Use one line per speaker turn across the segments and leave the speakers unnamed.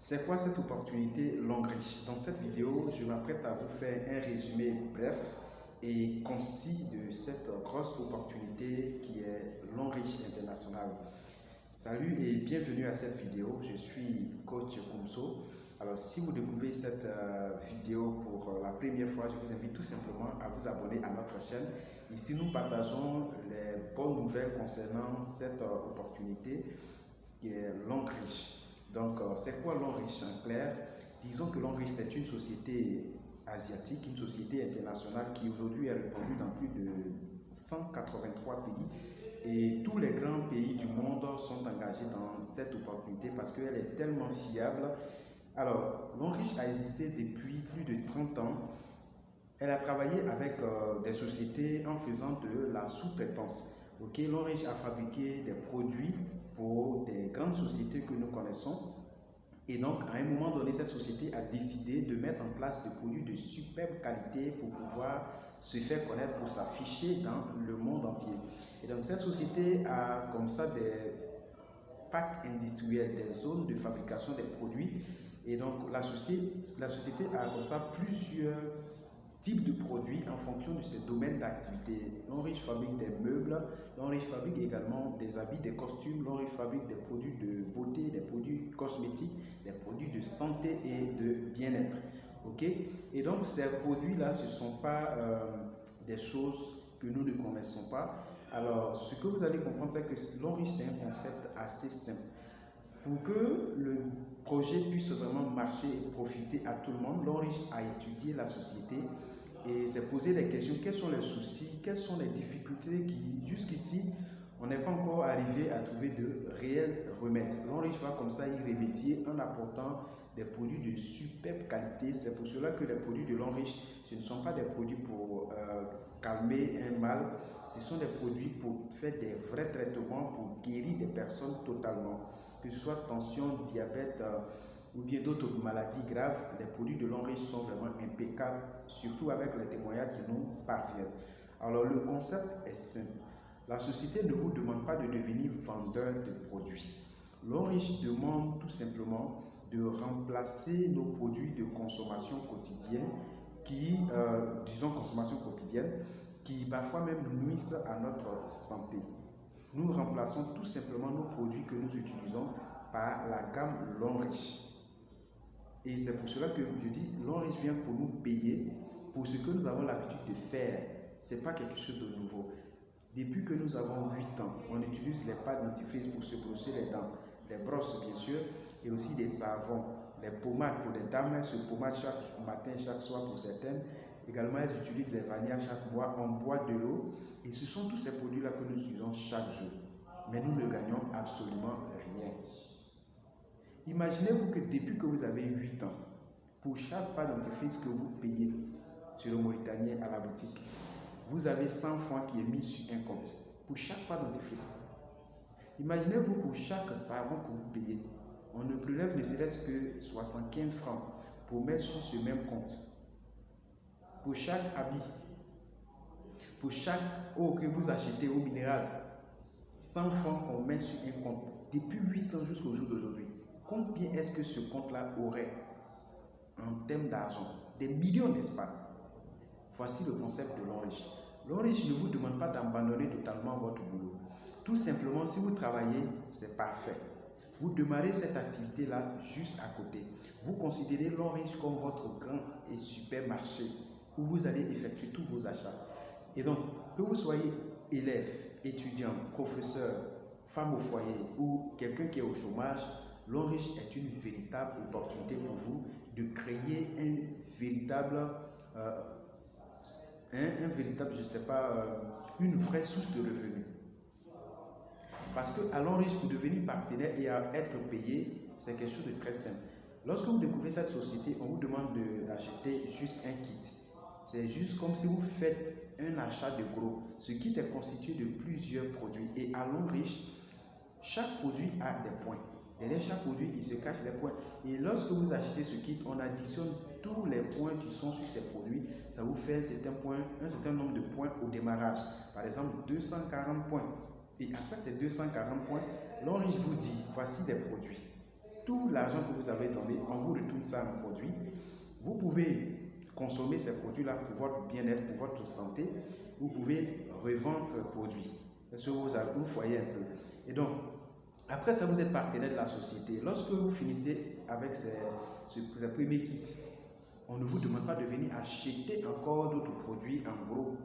C'est quoi cette opportunité Longrich? Dans cette vidéo, je m'apprête à vous faire un résumé bref et concis de cette grosse opportunité qui est Longrich International. Salut et bienvenue à cette vidéo, je suis coach Kumso. Alors si vous découvrez cette vidéo pour la première fois, je vous invite tout simplement à vous abonner à notre chaîne. Ici nous partageons les bonnes nouvelles concernant cette opportunité qui est Longrich. Donc c'est quoi Longrich en clair? Disons que Longrich c'est une société asiatique, une société internationale qui aujourd'hui est répandue dans plus de 183 pays. Et tous les grands pays du monde sont engagés dans cette opportunité parce qu'elle est tellement fiable. Alors, Longrich a existé depuis plus de 30 ans. Elle a travaillé avec des sociétés en faisant de la sous-traitance. Longrich a fabriqué des produits pour des grandes sociétés que nous connaissons. Et donc, à un moment donné, cette société a décidé de mettre en place des produits de superbe qualité pour pouvoir se faire connaître, pour s'afficher dans le monde entier. Et donc, cette société a comme ça des packs industriels, des zones de fabrication des produits. Et donc, la société a comme ça plusieurs types de produits en fonction de ses domaines d'activité. Longrich fabrique des meubles, Longrich fabrique également des habits, des costumes, Longrich fabrique des produits de beauté, des produits cosmétiques, des produits de santé et de bien-être. Et donc ces produits-là, ce ne sont pas des choses que nous ne connaissons pas. Alors, ce que vous allez comprendre, c'est que Longrich, c'est un concept assez simple. Pour que le projet puisse vraiment marcher et profiter à tout le monde, Longrich a étudié la société et s'est posé des questions. Quels sont les soucis, quelles sont les difficultés qui, jusqu'ici, on n'est pas encore arrivé à trouver de réels remèdes. Longrich va comme ça y remédier en apportant des produits de superbe qualité. C'est pour cela que les produits de Longrich, ce ne sont pas des produits pour calmer un mal, ce sont des produits pour faire des vrais traitements, pour guérir des personnes totalement. Que ce soit tension, diabète ou bien d'autres maladies graves, les produits de Longrich sont vraiment impeccables, surtout avec les témoignages qui nous parviennent. Alors le concept est simple. La société ne vous demande pas de devenir vendeur de produits. Longrich demande tout simplement de remplacer nos produits de consommation quotidienne qui parfois même nuisent à notre santé. Nous remplaçons tout simplement nos produits que nous utilisons par la gamme Longrich. Et c'est pour cela que je dis, Longrich vient pour nous payer pour ce que nous avons l'habitude de faire. Ce n'est pas quelque chose de nouveau. Depuis que nous avons 8 ans, on utilise les pâtes dentifrice pour se brosser les dents, les brosses bien sûr, et aussi des savons, les pommades pour les dames, elles se pommadent chaque matin, chaque soir pour certaines. Également, elles utilisent les vanilles chaque mois, on boit de l'eau. Et ce sont tous ces produits-là que nous utilisons chaque jour. Mais nous ne gagnons absolument rien. Imaginez-vous que depuis que vous avez 8 ans, pour chaque pâte dentifrice que vous payez sur le Mauritanien à la boutique, vous avez 100 francs qui est mis sur un compte. Pour chaque pâte dentifrice. Imaginez-vous pour chaque savon que vous payez, on ne prélève ne serait-ce que 75 francs pour mettre sur ce même compte. Pour chaque habit, pour chaque eau que vous achetez, eau minérale, 100 francs qu'on met sur un compte. Depuis 8 ans jusqu'au jour d'aujourd'hui, combien est-ce que ce compte-là aurait en termes d'argent? Des millions, n'est-ce pas? Voici le concept de Longrich. Longrich ne vous demande pas d'abandonner totalement votre boulot. Tout simplement, si vous travaillez, c'est parfait. Vous démarrez cette activité-là juste à côté. Vous considérez Longrich comme votre grand et super marché où vous allez effectuer tous vos achats. Et donc, que vous soyez élève, étudiant, professeur, femme au foyer ou quelqu'un qui est au chômage, Longrich est une véritable opportunité pour vous de créer une vraie source de revenus. Parce qu'à Longrich, pour devenir partenaire et à être payé, c'est quelque chose de très simple. Lorsque vous découvrez cette société, on vous demande d'acheter juste un kit. C'est juste comme si vous faites un achat de gros. Ce kit est constitué de plusieurs produits. Et à Longrich, chaque produit a des points. Derrière chaque produit, il se cache des points. Et lorsque vous achetez ce kit, on additionne tous les points qui sont sur ces produits. Ça vous fait un certain nombre de points au démarrage. Par exemple, 240 points. Et après ces 240 points, Longrich vous dit, voici des produits. tout l'argent que vous avez donné, on vous retourne ça en produit. Vous pouvez consommer ces produits-là pour votre bien-être, pour votre santé. Vous pouvez revendre le produit. Est-ce que vous voyez un peu? Et donc, après ça, vous êtes partenaire de la société. Lorsque vous finissez avec ces premiers kits, on ne vous demande pas de venir acheter encore d'autres produits en gros.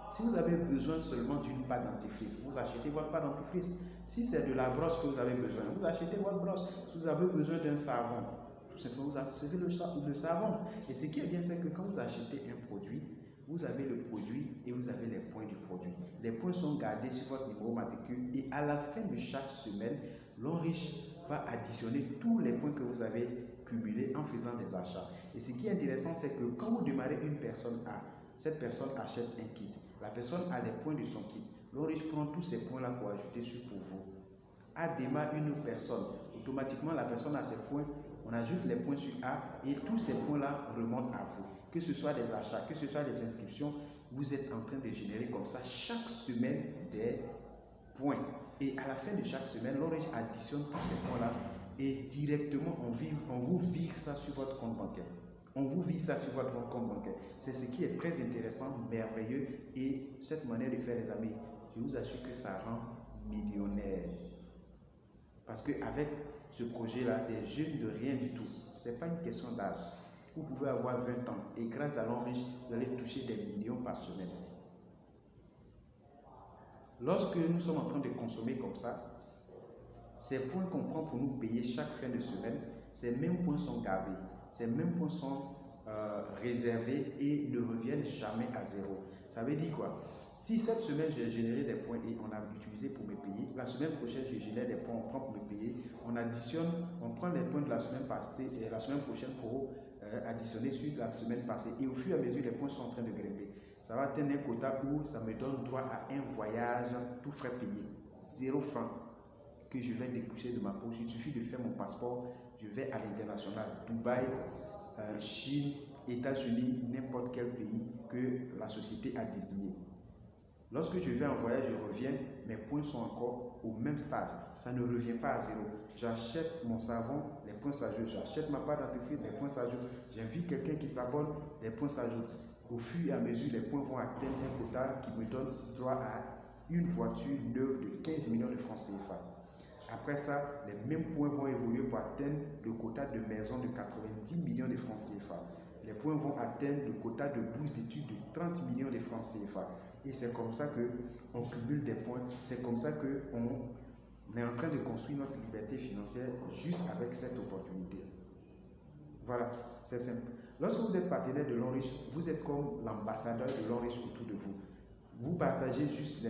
Si vous avez besoin seulement d'une pâte dentifrice, vous achetez votre pâte dentifrice. Si c'est de la brosse que vous avez besoin, vous achetez votre brosse. Si vous avez besoin d'un savon, tout simplement vous achetez le savon. Et ce qui est bien, c'est que quand vous achetez un produit, vous avez le produit et vous avez les points du produit. Les points sont gardés sur votre numéro matricule et à la fin de chaque semaine, l'Onriche va additionner tous les points que vous avez cumulés en faisant des achats. Et ce qui est intéressant, c'est que quand vous démarrez une personne A, cette personne achète un kit. La personne a les points de son kit. L'Onriche prend tous ces points-là pour ajouter sur pour vous. A démarre une autre personne. Automatiquement, la personne a ses points. On ajoute les points sur A et tous ces points-là remontent à vous. Que ce soit des achats, que ce soit des inscriptions, vous êtes en train de générer comme ça chaque semaine des points. Et à la fin de chaque semaine, l'Onriche additionne tous ces points-là et directement, on vous vire ça sur votre compte bancaire. On vous vire ça sur votre compte bancaire. C'est ce qui est très intéressant, merveilleux. Et cette manière de faire, les amis, je vous assure que ça rend millionnaire. Parce qu'avec ce projet-là, des jeunes de rien du tout, ce n'est pas une question d'âge. Vous pouvez avoir 20 ans et grâce à l'Onriche, vous allez toucher des millions par semaine. Lorsque nous sommes en train de consommer comme ça, ces points qu'on prend pour nous payer chaque fin de semaine, ces mêmes points sont gardés, ces mêmes points sont réservés et ne reviennent jamais à zéro. Ça veut dire quoi? Si cette semaine j'ai généré des points et on a utilisé pour me payer, la semaine prochaine je génère des points, on prend pour me payer, on additionne, on prend les points de la semaine passée et la semaine prochaine pour additionner sur la semaine passée. Et au fur et à mesure, les points sont en train de grimper. Ça va atteindre un quota où ça me donne droit à un voyage tout frais payé, 0 francs que je vais déboucher de ma poche. Il suffit de faire mon passeport, je vais à l'international, Dubaï, Chine, États-Unis, n'importe quel pays que la société a désigné. Lorsque je vais en voyage, je reviens, mes points sont encore au même stade. Ça ne revient pas à zéro. J'achète mon savon, les points s'ajoutent. J'achète ma pâte dentifrice, les points s'ajoutent. J'invite quelqu'un qui s'abonne, les points s'ajoutent. Au fur et à mesure, les points vont atteindre un quota qui me donne droit à une voiture neuve de 15 millions de francs CFA. Après ça, les mêmes points vont évoluer pour atteindre le quota de maison de 90 millions de francs CFA. Les points vont atteindre le quota de bourse d'études de 30 millions de francs CFA. Et c'est comme ça qu'on cumule des points. C'est comme ça qu'on est en train de construire notre liberté financière juste avec cette opportunité. Voilà, c'est simple. Lorsque vous êtes partenaire de l'Onriche, vous êtes comme l'ambassadeur de l'Onriche autour de vous. Vous partagez juste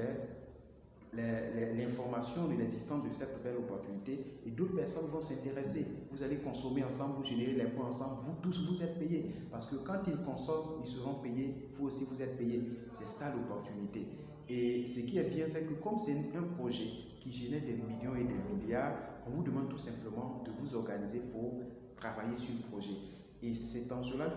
l'information de l'existence de cette belle opportunité et d'autres personnes vont s'intéresser. Vous allez consommer ensemble, vous générez les points ensemble, vous tous vous êtes payés parce que quand ils consomment, ils seront payés, vous aussi vous êtes payés. C'est ça l'opportunité. Et ce qui est bien, c'est que comme c'est un projet qui génère des millions et des milliards, on vous demande tout simplement de vous organiser pour travailler sur le projet. Et c'est en cela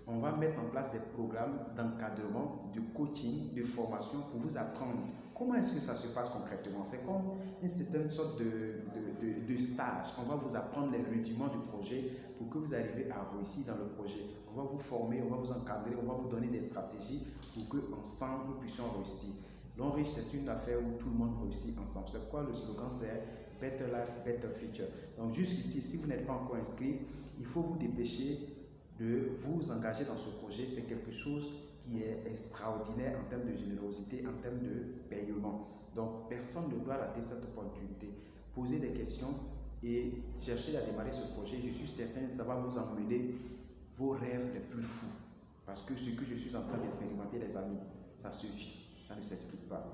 qu'on va mettre en place des programmes d'encadrement, de coaching, de formation pour vous apprendre. Comment est-ce que ça se passe concrètement? C'est comme une certaine sorte de stage. On va vous apprendre les rudiments du projet pour que vous arriviez à réussir dans le projet. On va vous former, on va vous encadrer, on va vous donner des stratégies pour qu'ensemble nous puissions réussir. L'Onriche, c'est une affaire où tout le monde réussit ensemble. C'est quoi le slogan? C'est Better Life, Better Future. Donc jusqu'ici, si vous n'êtes pas encore inscrit, il faut vous dépêcher de vous engager dans ce projet. C'est quelque chose qui est extraordinaire en termes de générosité, en termes de paiement. Donc, personne ne doit rater cette opportunité. Posez des questions et cherchez à démarrer ce projet. Je suis certain que ça va vous emmener vos rêves les plus fous. Parce que ce que je suis en train d'expérimenter, les amis, ça se vit, ça ne s'explique pas.